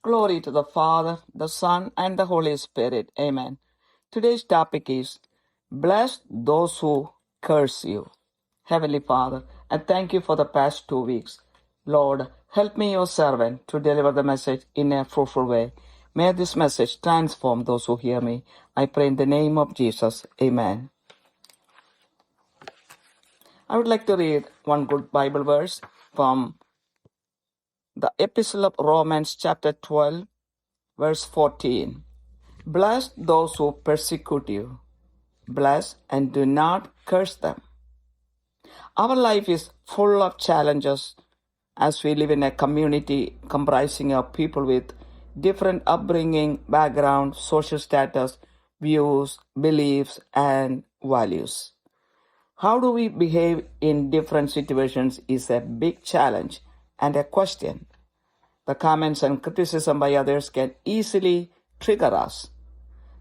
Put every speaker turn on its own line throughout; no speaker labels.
Glory to the Father, the Son, and the Holy Spirit. Amen. Today's topic is Bless those who curse you. Heavenly Father, I thank you for the past 2 weeks. Lord, help me, your servant, to deliver the message in a fruitful way. May this message transform those who hear me. I pray in the name of Jesus. Amen. I would like to read one good Bible verse from the Epistle of Romans, chapter 12, verse 14. Bless those who persecute you. Bless and do not curse them. Our life is full of challenges as we live in a community comprising of people with different upbringing, background, social status, views, beliefs, and values. How do we behave in different situations is a big challenge and a question. The comments and criticism by others can easily trigger us.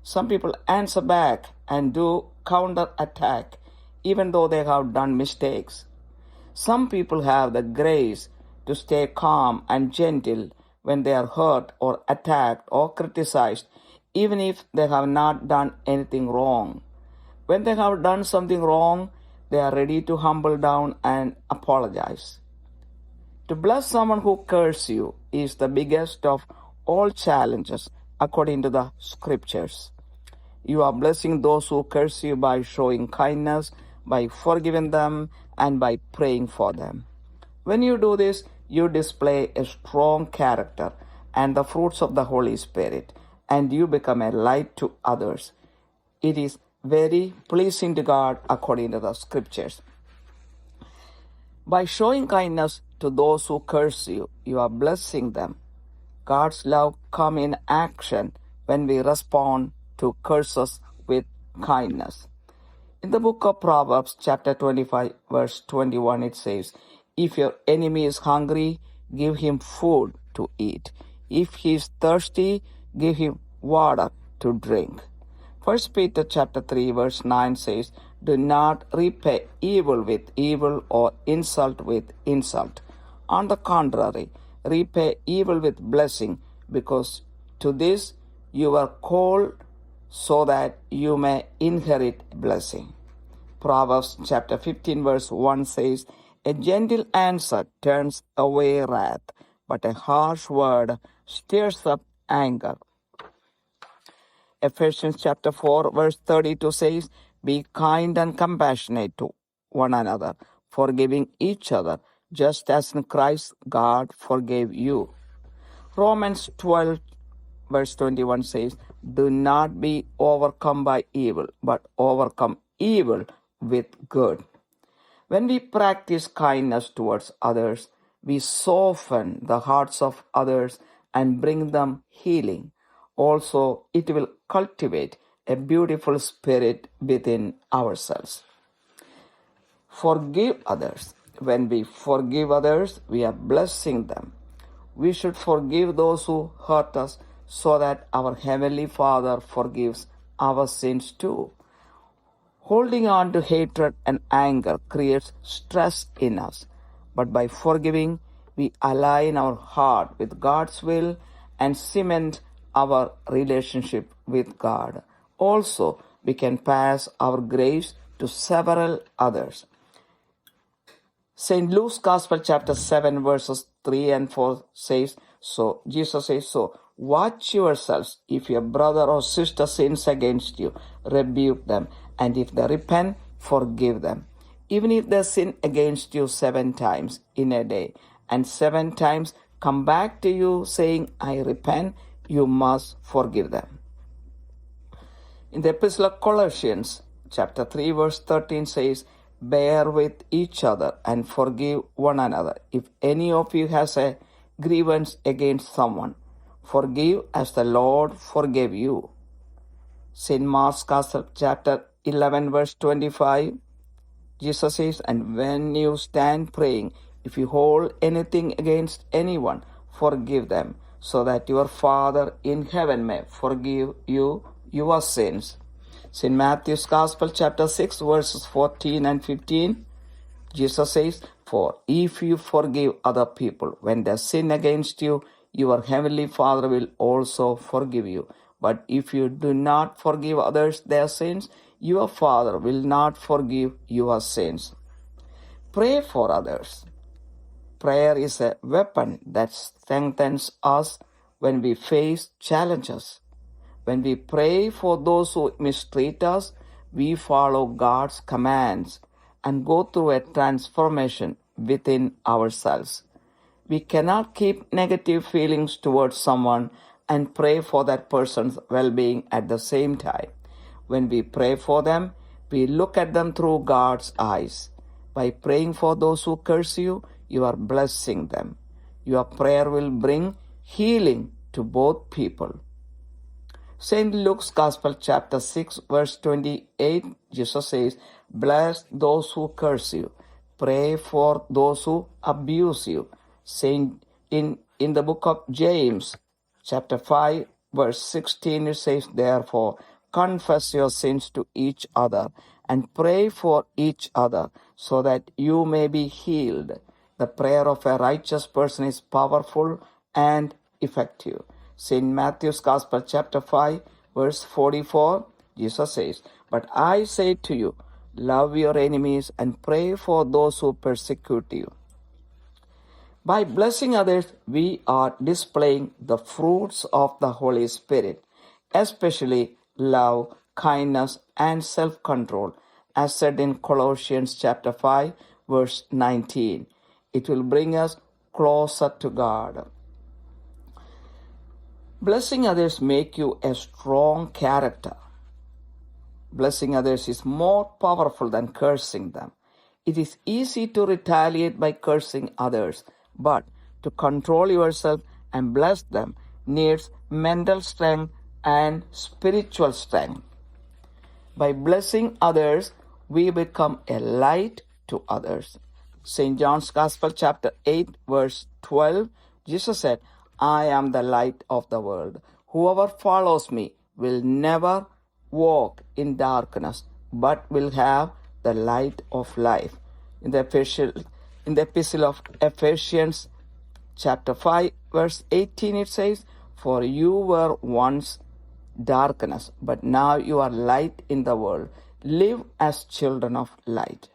Some people answer back and do counter-attack even though they have done mistakes. Some people have the grace to stay calm and gentle when they are hurt or attacked or criticized, even if they have not done anything wrong. When they have done something wrong, they are ready to humble down and apologize. To bless someone who curses you is the biggest of all challenges according to the scriptures. You are blessing those who curse you by showing kindness, by forgiving them, and by praying for them. When you do this, you display a strong character and the fruits of the Holy Spirit, and you become a light to others. It is very pleasing to God according to the scriptures. By showing kindness to those who curse you, you are blessing them. God's love comes in action when we respond to curses with kindness. In the book of Proverbs, chapter 25, verse 21, it says, If your enemy is hungry, give him food to eat. If he is thirsty, give him water to drink. 1 Peter chapter 3, verse 9 says, Do not repay evil with evil or insult with insult. On the contrary, repay evil with blessing, because to this you were called, so that you may inherit blessing. Proverbs chapter 15 verse 1 says, A gentle answer turns away wrath, but a harsh word stirs up anger. Ephesians chapter 4 verse 32 says, Be kind and compassionate to one another, forgiving each other, just as in Christ God forgave you. Romans 12 verse 21 says, Do not be overcome by evil, but overcome evil with good. When we practice kindness towards others, we soften the hearts of others and bring them healing. Also, it will cultivate a beautiful spirit within ourselves. Forgive others. When we forgive others, we are blessing them. We should forgive those who hurt us, so that our Heavenly Father forgives our sins too. Holding on to hatred and anger creates stress in us, but by forgiving, we align our heart with God's will and cement our relationship with God. Also, we can pass our grace to several others. St. Luke's Gospel chapter 7 verses 3 and 4 says, Jesus says, Watch yourselves. If your brother or sister sins against you, rebuke them. And if they repent, forgive them. Even if they sin against you 7 times in a day, and 7 times come back to you saying, I repent, you must forgive them. In the Epistle of Colossians, chapter 3, verse 13 says, Bear with each other and forgive one another. If any of you has a grievance against someone, forgive as the Lord forgave you. St. Mark's Gospel, chapter 11, verse 25, Jesus says, And when you stand praying, if you hold anything against anyone, forgive them, so that your Father in heaven may forgive you your sins. St. Matthew's Gospel, chapter 6, verses 14 and 15, Jesus says, For if you forgive other people when they sin against you, your heavenly Father will also forgive you. But if you do not forgive others their sins, your Father will not forgive your sins. Pray for others. Prayer is a weapon that strengthens us when we face challenges. When we pray for those who mistreat us, we follow God's commands and go through a transformation within ourselves. We cannot keep negative feelings towards someone and pray for that person's well-being at the same time. When we pray for them, we look at them through God's eyes. By praying for those who curse you, you are blessing them. Your prayer will bring healing to both people. St. Luke's Gospel, chapter 6, verse 28, Jesus says, "Bless those who curse you. Pray for those who abuse you." In the book of James, chapter 5, verse 16, it says, "Therefore, confess your sins to each other and pray for each other so that you may be healed. The prayer of a righteous person is powerful and effective." St. Matthew's Gospel, chapter 5, verse 44, Jesus says, "But I say to you, love your enemies and pray for those who persecute you." By blessing others, we are displaying the fruits of the Holy Spirit, especially love, kindness, and self-control, as said in Colossians chapter 5, verse 19. It will bring us closer to God. Blessing others make you a strong character. Blessing others is more powerful than cursing them. It is easy to retaliate by cursing others, but to control yourself and bless them needs mental strength and spiritual strength. By blessing others, we become a light to others. St. John's Gospel, chapter 8, verse 12, Jesus said, "I am the light of the world. Whoever follows me will never walk in darkness, but will have the light of life." In the epistle of Ephesians, chapter 5, verse 18, it says, "For you were once darkness, but now you are light in the world. Live as children of light."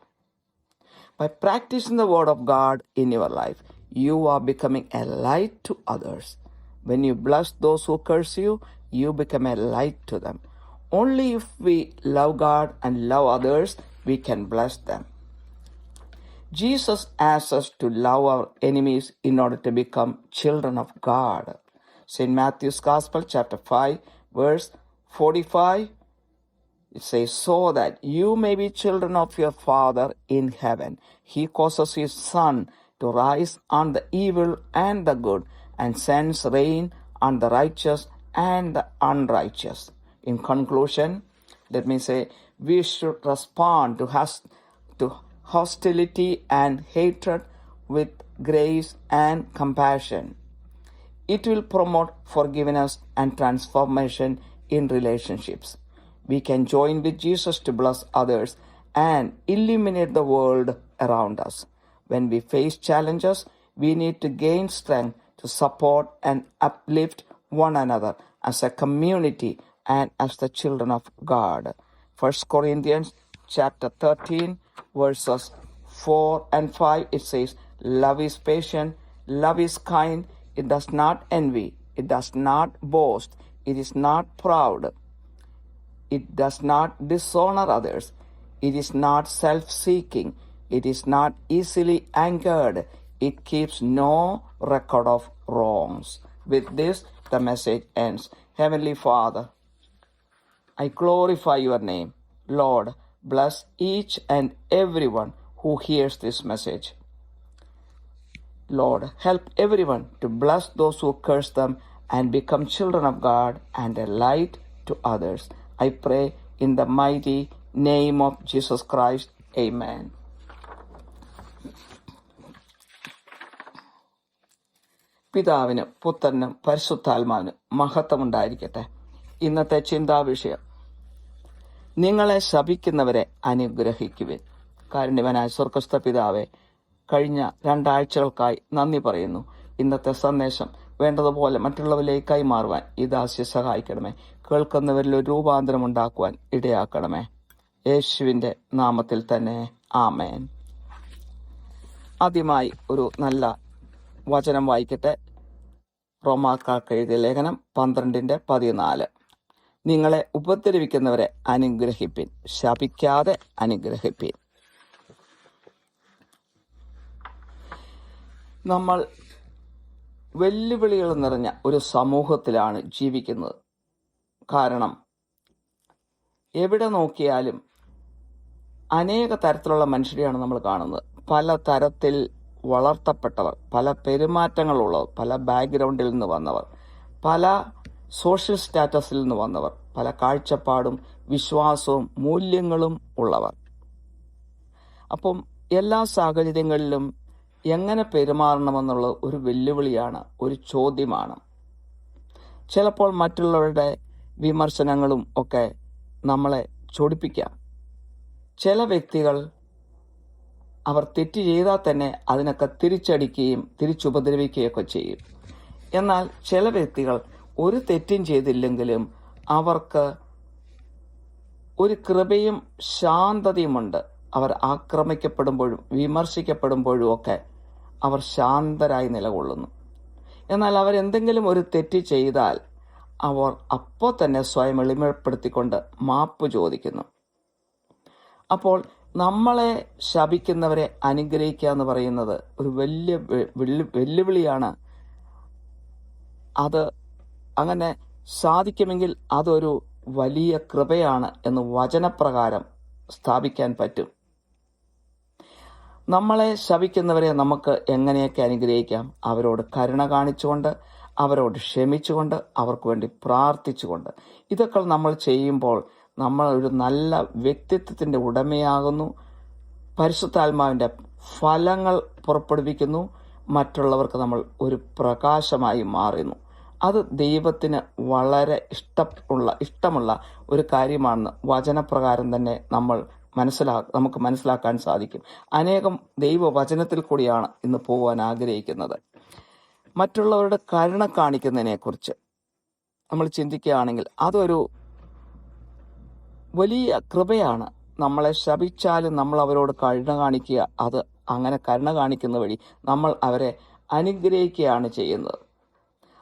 By practicing the word of God in your life, you are becoming a light to others. When you bless those who curse you, you become a light to them. Only if we love God and love others, we can bless them. Jesus asks us to love our enemies in order to become children of God. St. Matthew's Gospel, chapter 5, verse 45, it says, "So that you may be children of your Father in heaven. He causes his sun to rise on the evil and the good, and sends rain on the righteous and the unrighteous." In conclusion, let me say, we should respond to hostility and hatred with grace and compassion. It will promote forgiveness and transformation in relationships. We can join with Jesus to bless others and illuminate the world around us. When we face challenges, we need to gain strength to support and uplift one another as a community and as the children of God. 1 Corinthians chapter 13, verses 4 and 5, it says, "Love is patient, love is kind, it does not envy, it does not boast, it is not proud, it does not dishonor others, it is not self-seeking, it is not easily angered, it keeps no record of wrongs." With this, the message ends. Heavenly Father, I glorify your name. Lord, bless each and everyone who hears this message. Lord, help everyone to bless those who curse them and become children of God and a light to others. I pray in the mighty name of Jesus Christ. Amen. പിതാവിനും പുത്രനും പരിശുദ്ധാത്മാവിനും മഹത്വമുണ്ടായിരിക്കട്ടെ. ഇന്നത്തെ ചിന്താവിഷയം: നിങ്ങളെ ശപിക്കുന്നവരെ അനുഗ്രഹിക്കുവിൻ. കാരുണ്യവാനായ സ്വർഗ്ഗസ്ഥ പിതാവേ, കഴിഞ്ഞ 2 ആഴ്ചകൾക്കായി നന്ദി പറയുന്നു. ഇന്നത്തെ സന്ദേശം വേണ്ടതുപോലെ മറ്റുള്ളവരിലേക്ക് കൈമാറുവാൻ ഈ ദാസ്യെ സഹായിക്കണമേ. കേൾക്കുന്നവരിൽ ഒരു രൂപാന്തരം ഉണ്ടാക്കുവാൻ ഇടയാക്കണമേ. യേശുവിൻ്റെ നാമത്തിൽ തന്നെ ആമേൻ. ആദ്യമായി ഒരു നല്ല വചനം വായിക്കട്ടെ. റോമാക്കാർക്ക് എഴുതിയ ലേഖനം 12:14. നിങ്ങളെ ഉപദ്രവിക്കുന്നവരെ അനുഗ്രഹിപ്പിൻ, ശപിക്കാതെ അനുഗ്രഹിപ്പിൻ. നമ്മൾ വെല്ലുവിളികൾ നിറഞ്ഞ ഒരു സമൂഹത്തിലാണ് ജീവിക്കുന്നത്. കാരണം എവിടെ നോക്കിയാലും അനേക തരത്തിലുള്ള മനുഷ്യരെയാണ് നമ്മൾ കാണുന്നത്. പല തരത്തിൽ വളർത്തപ്പെട്ടവർ, പല പെരുമാറ്റങ്ങളുള്ളവർ, പല ബാക്ക്ഗ്രൗണ്ടിൽ നിന്ന് വന്നവർ, പല സോഷ്യൽ സ്റ്റാറ്റസിൽ നിന്ന് വന്നവർ, പല കാഴ്ചപ്പാടും വിശ്വാസവും മൂല്യങ്ങളും ഉള്ളവർ. അപ്പം എല്ലാ സാഹചര്യങ്ങളിലും എങ്ങനെ പെരുമാറണമെന്നുള്ള ഒരു വെല്ലുവിളിയാണ്, ഒരു ചോദ്യമാണ്. ചിലപ്പോൾ മറ്റുള്ളവരുടെ വിമർശനങ്ങളും ഒക്കെ നമ്മളെ ചൊടിപ്പിക്കാം. ചില വ്യക്തികൾ അവർ തെറ്റ് ചെയ്താൽ തന്നെ അതിനൊക്കെ തിരിച്ചടിക്കുകയും തിരിച്ചുപദ്രവിക്കുകയൊക്കെ ചെയ്യും. എന്നാൽ ചില വ്യക്തികൾ ഒരു തെറ്റും ചെയ്തില്ലെങ്കിലും അവർക്ക് ഒരു കൃപയും ശാന്തതയുമുണ്ട്. അവർ ആക്രമിക്കപ്പെടുമ്പോഴും വിമർശിക്കപ്പെടുമ്പോഴും ഒക്കെ അവർ ശാന്തരായി നിലകൊള്ളുന്നു. എന്നാൽ അവരെന്തെങ്കിലും ഒരു തെറ്റ് ചെയ്താൽ അവർ അപ്പോൾ തന്നെ സ്വയം എളിമപ്പെടുത്തിക്കൊണ്ട് മാപ്പ് ചോദിക്കുന്നു. അപ്പോൾ നമ്മളെ ശപിക്കുന്നവരെ അനുഗ്രഹിക്കുക എന്ന് പറയുന്നത് ഒരു വലിയ വെല്ലുവിളിയാണ്. അത് അങ്ങനെ സാധിക്കുമെങ്കിൽ അതൊരു വലിയ കൃപയാണ് എന്ന് വചനപ്രകാരം സ്ഥാപിക്കാൻ പറ്റും. നമ്മളെ ശപിക്കുന്നവരെ നമുക്ക് എങ്ങനെയൊക്കെ അനുഗ്രഹിക്കാം? അവരോട് കരുണ കാണിച്ചുകൊണ്ട്, അവരോട് ക്ഷമിച്ചുകൊണ്ട്, അവർക്ക് വേണ്ടി പ്രാർത്ഥിച്ചുകൊണ്ട്. ഇതൊക്കെ നമ്മൾ ചെയ്യുമ്പോൾ നമ്മൾ ഒരു നല്ല വ്യക്തിത്വത്തിൻ്റെ ഉടമയാകുന്നു. പരിശുദ്ധാത്മാവിൻ്റെ ഫലങ്ങൾ പുറപ്പെടുവിക്കുന്നു. മറ്റുള്ളവർക്ക് നമ്മൾ ഒരു പ്രകാശമായി മാറുന്നു. അത് ദൈവത്തിന് വളരെ ഇഷ്ടമുള്ള ഒരു കാര്യമാണെന്ന് വചനപ്രകാരം തന്നെ നമുക്ക് മനസ്സിലാക്കാൻ സാധിക്കും. അനേകം ദൈവവചനത്തിൽ കൂടിയാണ് ഇന്ന് പോകാൻ ആഗ്രഹിക്കുന്നത്. മറ്റുള്ളവരുടെ കരുണ കാണിക്കുന്നതിനെക്കുറിച്ച് നമ്മൾ ചിന്തിക്കുകയാണെങ്കിൽ അതൊരു വലിയ കൃപയാണ്. നമ്മളെ ശപിച്ചാലും നമ്മൾ അവരോട് കരുണ കാണിക്കുക, അത് അങ്ങനെ കരുണ കാണിക്കുന്ന വഴി നമ്മൾ അവരെ അനുഗ്രഹിക്കുകയാണ് ചെയ്യുന്നത്.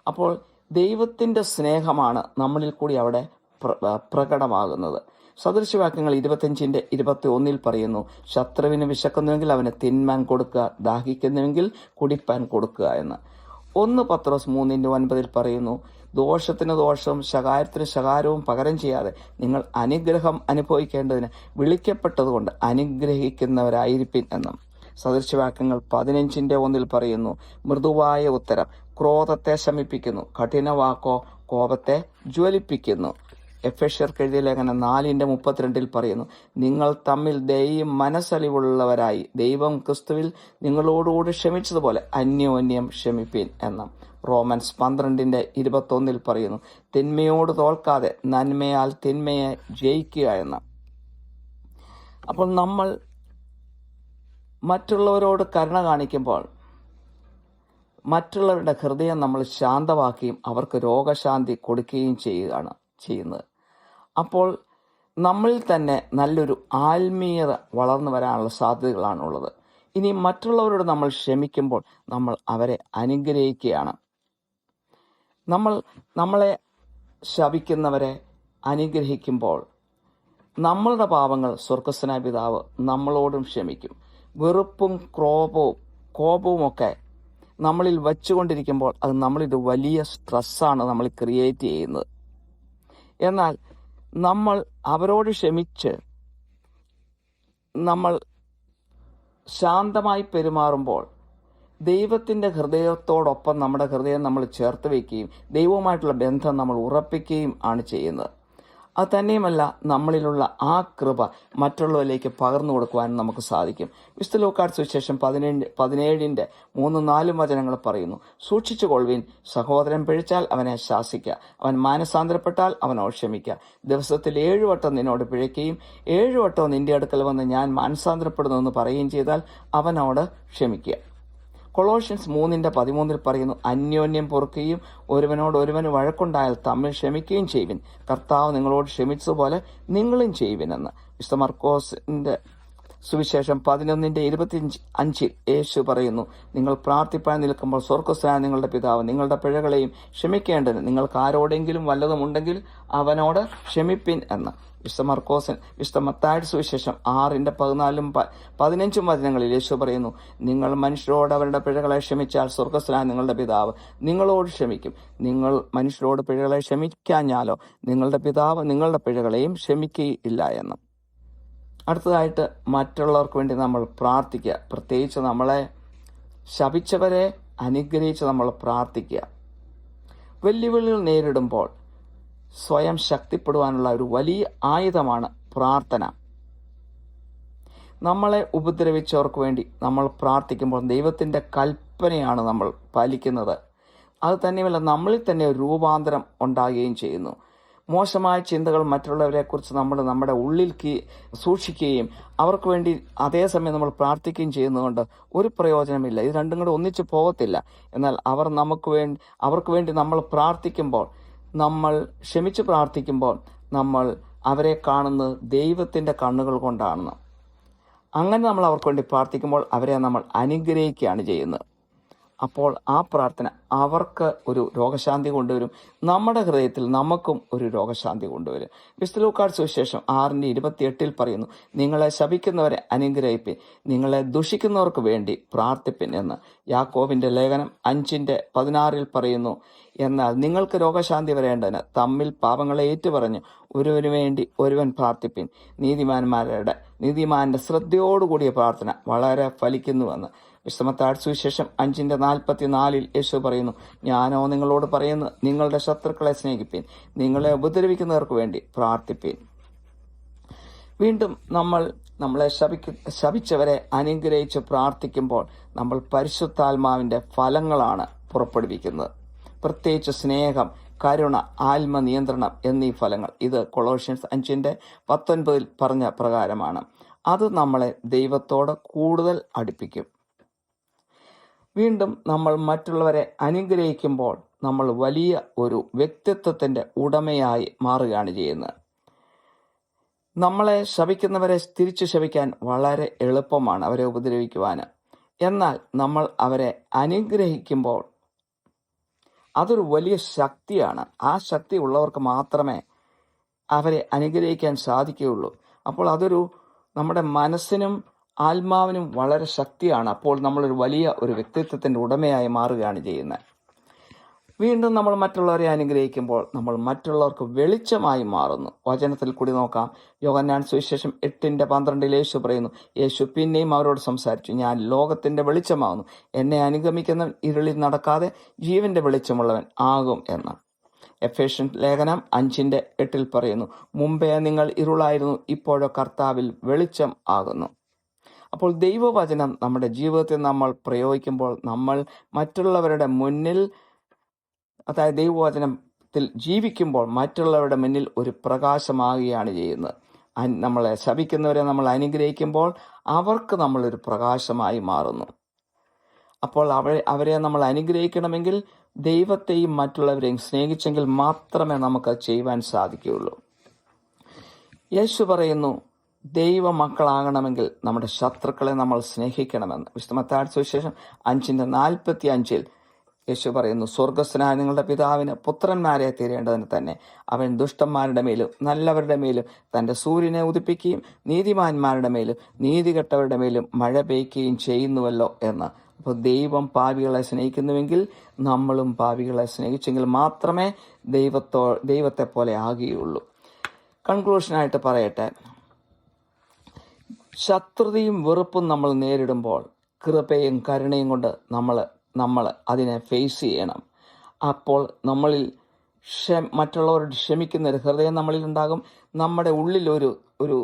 അപ്പോൾ ദൈവത്തിൻ്റെ സ്നേഹമാണ് നമ്മളിൽ കൂടി അവിടെ പ്രകടമാകുന്നത്. സദൃശവാക്യങ്ങൾ 25:21 പറയുന്നു, ശത്രുവിന് വിശക്കുന്നുവെങ്കിൽ അവന് തിന്മാൻ കൊടുക്കുക, ദാഹിക്കുന്നുവെങ്കിൽ കുടിപ്പാൻ കൊടുക്കുക എന്ന്. 1 പത്രോസ് 3:9 പറയുന്നു, ദോഷത്തിന് ദോഷവും ശകാരത്തിന് ശകാരവും പകരം ചെയ്യാതെ നിങ്ങൾ അനുഗ്രഹം അനുഭവിക്കേണ്ടതിന് വിളിക്കപ്പെട്ടതുകൊണ്ട് അനുഗ്രഹിക്കുന്നവരായിരിപ്പിൻ എന്നും. സദൃശവാക്യങ്ങൾ 15:1 പറയുന്നു, മൃദുവായ ഉത്തരം ക്രോധത്തെ ശമിപ്പിക്കുന്നു, കഠിന വാക്കോ കോപത്തെ ജ്വലിപ്പിക്കുന്നു. എഫെസ്യർക്ക് എഴുതിയ ലേഖനം 4:32 പറയുന്നു, നിങ്ങൾ തമ്മിൽ ദയയും മനസ്സലിവുള്ളവരായി ദൈവം ക്രിസ്തുവിൽ നിങ്ങളോടുകൂടി ക്ഷമിച്ചതുപോലെ അന്യോന്യം ക്ഷമിപ്പീൻ എന്നും. റോമൻസ് 12:21 പറയുന്നു, തിന്മയോട് തോൽക്കാതെ നന്മയാൽ തിന്മയെ ജയിക്കുക എന്ന്. അപ്പോൾ നമ്മൾ മറ്റുള്ളവരോട് കരുണ കാണിക്കുമ്പോൾ മറ്റുള്ളവരുടെ ഹൃദയം നമ്മൾ ശാന്തമാക്കുകയും അവർക്ക് രോഗശാന്തി കൊടുക്കുകയും ചെയ്യുന്നത്. അപ്പോൾ നമ്മളിൽ തന്നെ നല്ലൊരു ആത്മീയത വളർന്നു വരാനുള്ള സാധ്യതകളാണുള്ളത്. ഇനി മറ്റുള്ളവരോട് നമ്മൾ ക്ഷമിക്കുമ്പോൾ നമ്മൾ അവരെ അനുഗ്രഹിക്കുകയാണ്. നമ്മളെ ശപിക്കുന്നവരെ അനുഗ്രഹിക്കുമ്പോൾ നമ്മളുടെ പാപങ്ങൾ സ്വർഗ്ഗസ്ഥനായ പിതാവ് നമ്മളോടും ക്ഷമിക്കും. വെറുപ്പും കോപവും ഒക്കെ നമ്മളിൽ വച്ചുകൊണ്ടിരിക്കുമ്പോൾ അത് നമ്മളിത് വലിയ സ്ട്രെസ്സാണ് നമ്മൾ ക്രിയേറ്റ് ചെയ്യുന്നത്. എന്നാൽ നമ്മൾ അവരോട് ക്ഷമിച്ച് നമ്മൾ ശാന്തമായി പെരുമാറുമ്പോൾ ദൈവത്തിൻ്റെ ഹൃദയത്തോടൊപ്പം നമ്മുടെ ഹൃദയം നമ്മൾ ചേർത്ത് വയ്ക്കുകയും ദൈവവുമായിട്ടുള്ള ബന്ധം നമ്മൾ ഉറപ്പിക്കുകയും ആണ് ചെയ്യുന്നത്. അത് തന്നെയുമല്ല, നമ്മളിലുള്ള ആ കൃപ മറ്റുള്ളവരിലേക്ക് പകർന്നു കൊടുക്കുവാൻ നമുക്ക് സാധിക്കും. വിശുദ്ധ ലൂക്കായുടെ സുവിശേഷം 17:3-4 വചനങ്ങൾ പറയുന്നു, സൂക്ഷിച്ചു കൊള്ളുവിൻ, സഹോദരൻ പിഴച്ചാൽ അവനെ ശാസിക്കുക, അവൻ മാനസാന്തരപ്പെട്ടാൽ അവനോട് ക്ഷമിക്കുക. ദിവസത്തിൽ 7 വട്ടം നിന്നോട് പിഴയ്ക്കുകയും 7 വട്ടം നിന്റെ അടുക്കൽ വന്ന് ഞാൻ മാനസാന്തരപ്പെടുന്നു എന്ന് പറയുകയും ചെയ്താൽ അവനോട് ക്ഷമിക്കുക. കൊളോഷ്യൻസ് 3:13 പറയുന്നു, അന്യോന്യം പൊറുക്കുകയും ഒരുവനോട് ഒരുവന് വഴക്കുണ്ടായാൽ തമ്മിൽ ക്ഷമിക്കുകയും ചെയ്യുവിൻ. കർത്താവ് നിങ്ങളോട് ക്ഷമിച്ചതുപോലെ നിങ്ങളും ചെയ്യുവിനെന്ന്. വിശുദ്ധ മർക്കോസിന്റെ സുവിശേഷം 11:25 യേശു പറയുന്നു, നിങ്ങൾ പ്രാർത്ഥിപ്പാൻ നിൽക്കുമ്പോൾ സ്വർഗ്ഗസ്ഥനായ നിങ്ങളുടെ പിതാവ് നിങ്ങളുടെ പിഴകളെയും ക്ഷമിക്കേണ്ടതിന് നിങ്ങൾക്ക് ആരോടെങ്കിലും വല്ലതും ഉണ്ടെങ്കിൽ അവനോട് ക്ഷമിപ്പിൻ എന്ന്. വിശുദ്ധ മത്തായിയുടെ സുവിശേഷം 6:14-15 വചനങ്ങളിൽ യേശു പറയുന്നു, നിങ്ങൾ മനുഷ്യരോട് അവരുടെ പിഴകളെ ക്ഷമിച്ചാൽ സ്വർഗ്ഗസ്ഥനായ നിങ്ങളുടെ പിതാവ് നിങ്ങളോട് ക്ഷമിക്കും. നിങ്ങൾ മനുഷ്യരോട് പിഴകളെ ക്ഷമിക്കാഞ്ഞാലോ നിങ്ങളുടെ പിതാവ് നിങ്ങളുടെ പിഴകളെയും ക്ഷമിക്കുകയില്ല എന്ന്. അടുത്തതായിട്ട് മറ്റുള്ളവർക്ക് വേണ്ടി നമ്മൾ പ്രാർത്ഥിക്കുക. പ്രത്യേകിച്ച് നമ്മളെ ശപിച്ചവരെ അനുഗ്രഹിച്ച് നമ്മൾ പ്രാർത്ഥിക്കുക. വെല്ലുവിളികൾ നേരിടുമ്പോൾ സ്വയം ശക്തിപ്പെടുവാനുള്ള ഒരു വലിയ ആയുധമാണ് പ്രാർത്ഥന. നമ്മളെ ഉപദ്രവിച്ചവർക്ക് വേണ്ടി നമ്മൾ പ്രാർത്ഥിക്കുമ്പോൾ ദൈവത്തിൻ്റെ കൽപ്പനയാണ് നമ്മൾ പാലിക്കുന്നത്. അത് തന്നെയുമല്ല, നമ്മളിൽ തന്നെ ഒരു രൂപാന്തരം ഉണ്ടാകുകയും ചെയ്യുന്നു. മോശമായ ചിന്തകൾ മറ്റുള്ളവരെക്കുറിച്ച് നമ്മൾ നമ്മുടെ ഉള്ളിൽ സൂക്ഷിക്കുകയും അവർക്ക് വേണ്ടി അതേസമയം നമ്മൾ പ്രാർത്ഥിക്കുകയും ചെയ്യുന്നതുകൊണ്ട് ഒരു പ്രയോജനമില്ല. ഇത് രണ്ടും കൂടെ ഒന്നിച്ച് പോകത്തില്ല. എന്നാൽ അവർക്ക് വേണ്ടി നമ്മൾ പ്രാർത്ഥിക്കുമ്പോൾ, നമ്മൾ ക്ഷമിച്ച് പ്രാർത്ഥിക്കുമ്പോൾ നമ്മൾ അവരെ കാണുന്നത് ദൈവത്തിൻ്റെ കണ്ണുകൾ കൊണ്ടാണ്. അങ്ങനെ നമ്മൾ അവർക്ക് വേണ്ടി പ്രാർത്ഥിക്കുമ്പോൾ അവരെ നമ്മൾ അനുഗ്രഹിക്കുകയാണ് ചെയ്യുന്നത്. അപ്പോൾ ആ പ്രാർത്ഥന അവർക്ക് ഒരു രോഗശാന്തി കൊണ്ടുവരും, നമ്മുടെ ഹൃദയത്തിൽ നമുക്കും ഒരു രോഗശാന്തി കൊണ്ടുവരും. വിശുദ്ധ ലൂക്കായുടെ സുവിശേഷം 6:28 പറയുന്നു, നിങ്ങളെ ശപിക്കുന്നവരെ അനുഗ്രഹിപ്പിൻ, നിങ്ങളെ ദുഷിക്കുന്നവർക്ക് വേണ്ടി പ്രാർത്ഥിപ്പിൻ എന്ന്. യാക്കോബിന്റെ ലേഖനം 5:16 പറയുന്നു, എന്നാൽ നിങ്ങൾക്ക് രോഗശാന്തി വരേണ്ടതിന് തമ്മിൽ പാപങ്ങളെ ഏറ്റുപറഞ്ഞ് ഒരുവന് വേണ്ടി ഒരുവൻ പ്രാർത്ഥിപ്പിൻ. നീതിമാന്റെ ശ്രദ്ധയോടുകൂടിയ പ്രാർത്ഥന വളരെ ഫലിക്കുന്നുവെന്ന്. വിശുദ്ധ മത്തായിയുടെ സുവിശേഷം 5:44 യേശു പറയുന്നു, ഞാനോ നിങ്ങളോട് പറയുന്നു, നിങ്ങളുടെ ശത്രുക്കളെ സ്നേഹിപ്പിൻ, നിങ്ങളെ ഉപദ്രവിക്കുന്നവർക്ക് വേണ്ടി പ്രാർത്ഥിപ്പിൻ. വീണ്ടും നമ്മളെ ശപിച്ചവരെ അനുഗ്രഹിച്ച് പ്രാർത്ഥിക്കുമ്പോൾ നമ്മൾ പരിശുദ്ധാത്മാവിന്റെ ഫലങ്ങളാണ് പുറപ്പെടുവിക്കുന്നത്. പ്രത്യേകിച്ച് സ്നേഹം, കരുണ, ആത്മനിയന്ത്രണം എന്നീ ഫലങ്ങൾ. ഇത് കൊളോഷ്യൻസ് 5:19 പറഞ്ഞ പ്രകാരമാണ്. അത് നമ്മളെ ദൈവത്തോട് കൂടുതൽ അടുപ്പിക്കും. വീണ്ടും നമ്മൾ മറ്റുള്ളവരെ അനുഗ്രഹിക്കുമ്പോൾ നമ്മൾ വലിയ ഒരു വ്യക്തിത്വത്തിൻ്റെ ഉടമയായി മാറുകയാണ് ചെയ്യുന്നത്. നമ്മളെ ശപിക്കുന്നവരെ തിരിച്ചു ശപിക്കാൻ വളരെ എളുപ്പമാണ്, അവരെ ഉപദ്രവിക്കുവാൻ. എന്നാൽ നമ്മൾ അവരെ അനുഗ്രഹിക്കുമ്പോൾ അതൊരു വലിയ ശക്തിയാണ്. ആ ശക്തി ഉള്ളവർക്ക് മാത്രമേ അവരെ അനുഗ്രഹിക്കാൻ സാധിക്കുകയുള്ളൂ. അപ്പോൾ അതൊരു നമ്മുടെ മനസ്സിനും ആത്മാവിനും വളരെ ശക്തിയാണ്. അപ്പോൾ നമ്മളൊരു വലിയ ഒരു വ്യക്തിത്വത്തിൻ്റെ ഉടമയായി മാറുകയാണ് ചെയ്യുന്നത്. വീണ്ടും നമ്മൾ മറ്റുള്ളവരെ അനുഗ്രഹിക്കുമ്പോൾ നമ്മൾ മറ്റുള്ളവർക്ക് വെളിച്ചമായി മാറുന്നു. വചനത്തിൽ കൂടി നോക്കാം. യോഹന്നാൻ സുവിശേഷം 8:12 യേശു പറയുന്നു, യേശു പിന്നെയും അവരോട് സംസാരിച്ചു, ഞാൻ ലോകത്തിന്റെ വെളിച്ചമാകുന്നു, എന്നെ അനുഗമിക്കുന്നവൻ ഇരുളിൽ നടക്കാതെ ജീവന്റെ വെളിച്ചമുള്ളവൻ ആകും എന്ന്. എഫേഷ്യൻ ലേഖനം 5:8 പറയുന്നു, മുമ്പേ നിങ്ങൾ ഇരുളായിരുന്നു, ഇപ്പോഴോ കർത്താവിൽ വെളിച്ചം ആകുന്നു. അപ്പോൾ ദൈവവചനം നമ്മുടെ ജീവിതത്തിൽ നമ്മൾ പ്രയോഗിക്കുമ്പോൾ നമ്മൾ മറ്റുള്ളവരുടെ മുന്നിൽ, അതായത് ദൈവവചനത്തിൽ ജീവിക്കുമ്പോൾ മറ്റുള്ളവരുടെ മുന്നിൽ ഒരു പ്രകാശമാകുകയാണ് ചെയ്യുന്നത്. നമ്മളെ ശപിക്കുന്നവരെ നമ്മൾ അനുഗ്രഹിക്കുമ്പോൾ അവർക്ക് നമ്മളൊരു പ്രകാശമായി മാറുന്നു. അപ്പോൾ അവരെ നമ്മൾ അനുഗ്രഹിക്കണമെങ്കിൽ ദൈവത്തെയും മറ്റുള്ളവരെയും സ്നേഹിച്ചെങ്കിൽ മാത്രമേ നമുക്ക് ചെയ്യുവാൻ സാധിക്കുകയുള്ളൂ. യേശു പറയുന്നു, ദൈവ മക്കളാകണമെങ്കിൽ നമ്മുടെ ശത്രുക്കളെ നമ്മൾ സ്നേഹിക്കണമെന്ന്. വിശുദ്ധ മത്തായിയുടെ സുവിശേഷം 5:45 യേശു പറയുന്നു, സ്വർഗ്ഗസ്ഥനായ നിങ്ങളുടെ പിതാവിന് പുത്രന്മാരെ തീരേണ്ടതിന് തന്നെ അവൻ ദുഷ്ടന്മാരുടെ മേലും നല്ലവരുടെ മേലും തൻ്റെ സൂര്യനെ ഉദിപ്പിക്കുകയും നീതിമാന്മാരുടെ മേലും നീതികെട്ടവരുടെ മേലും മഴ പെയ്യ്ക്കുകയും ചെയ്യുന്നുവല്ലോ എന്ന്. അപ്പോൾ ദൈവം പാപികളെ സ്നേഹിക്കുന്നുവെങ്കിൽ നമ്മളും പാപികളെ സ്നേഹിച്ചെങ്കിൽ മാത്രമേ ദൈവത്തെ പോലെ ആകുകയുള്ളൂ. കൺക്ലൂഷനായിട്ട് പറയട്ടെ, ശത്രുതയും വെറുപ്പും നമ്മൾ നേരിടുമ്പോൾ കൃപയും കരുണയും കൊണ്ട് നമ്മൾ അതിനെ ഫേസ് ചെയ്യണം. അപ്പോൾ നമ്മളിൽ മറ്റുള്ളവരോട് ക്ഷമിക്കുന്ന ഒരു ഹൃദയം നമ്മളിൽ ഉണ്ടാകും. നമ്മുടെ ഉള്ളിൽ ഒരു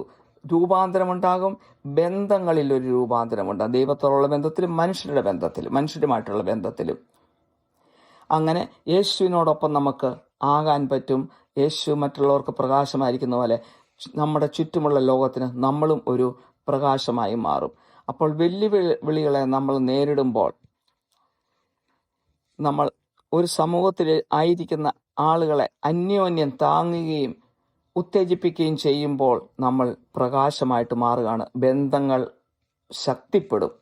രൂപാന്തരമുണ്ടാകും. ബന്ധങ്ങളിൽ ഒരു രൂപാന്തരമുണ്ടാകും. ദൈവത്തോടുള്ള ബന്ധത്തിലും മനുഷ്യരുമായിട്ടുള്ള ബന്ധത്തിലും. അങ്ങനെ യേശുവിനോടൊപ്പം നമുക്ക് ആകാൻ പറ്റും. യേശു മറ്റുള്ളവർക്ക് പ്രകാശമായിരിക്കുന്ന പോലെ നമ്മുടെ ചുറ്റുമുള്ള ലോകത്തിന് നമ്മളും ഒരു പ്രകാശമായി മാറും. അപ്പോൾ വെല്ലുവിളികളെ നമ്മൾ നേരിടുമ്പോൾ നമ്മൾ ഒരു സമൂഹത്തിൽ ആയിരിക്കുന്ന ആളുകളെ അന്യോന്യം താങ്ങുകയും ഉത്തേജിപ്പിക്കുകയും ചെയ്യുമ്പോൾ നമ്മൾ പ്രകാശമായിട്ട് മാറുകയാണ്. ബന്ധങ്ങൾ ശക്തിപ്പെടും.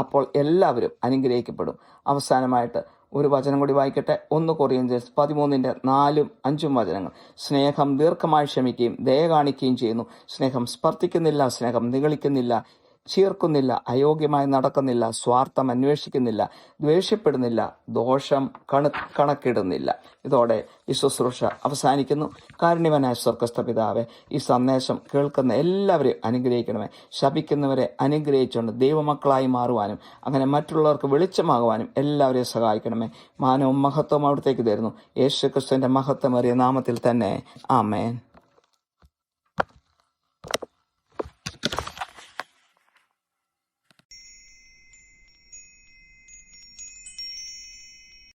അപ്പോൾ എല്ലാവരും അനുഗ്രഹിക്കപ്പെടും. അവസാനമായിട്ട് ഒരു വചനം കൂടി വായിക്കട്ടെ. 1 കൊറിന്ത്യൻസ് 13:4-5 വചനങ്ങൾ. സ്നേഹം ദീർഘമായി ക്ഷമിക്കുകയും ദയ കാണിക്കുകയും ചെയ്യുന്നു. സ്നേഹം സ്പർദ്ധിക്കുന്നില്ല, സ്നേഹം നിഗളിക്കുന്നില്ല, ചീർക്കുന്നില്ല, അയോഗ്യമായി നടക്കുന്നില്ല, സ്വാർത്ഥം അന്വേഷിക്കുന്നില്ല, ദ്വേഷ്യപ്പെടുന്നില്ല, ദോഷം കണക്കിടുന്നില്ല. ഇതോടെ ഈ ശുശ്രൂഷ അവസാനിക്കുന്നു. കാരുണ്യവാനായ സ്വർഗ്ഗസ്ഥ പിതാവേ, ഈ സന്ദേശം കേൾക്കുന്ന എല്ലാവരെയും അനുഗ്രഹിക്കണമേ. ശപിക്കുന്നവരെ അനുഗ്രഹിച്ചുകൊണ്ട് ദൈവമക്കളായി മാറുവാനും അങ്ങനെ മറ്റുള്ളവർക്ക് വെളിച്ചമാകുവാനും എല്ലാവരെയും സഹായിക്കണമേ. മാനവും മഹത്വവും അവിടത്തേക്ക് തരുന്നു. യേശുക്രിസ്തുവിന്റെ മഹത്വമേറിയ നാമത്തിൽ തന്നെ. ആമേൻ.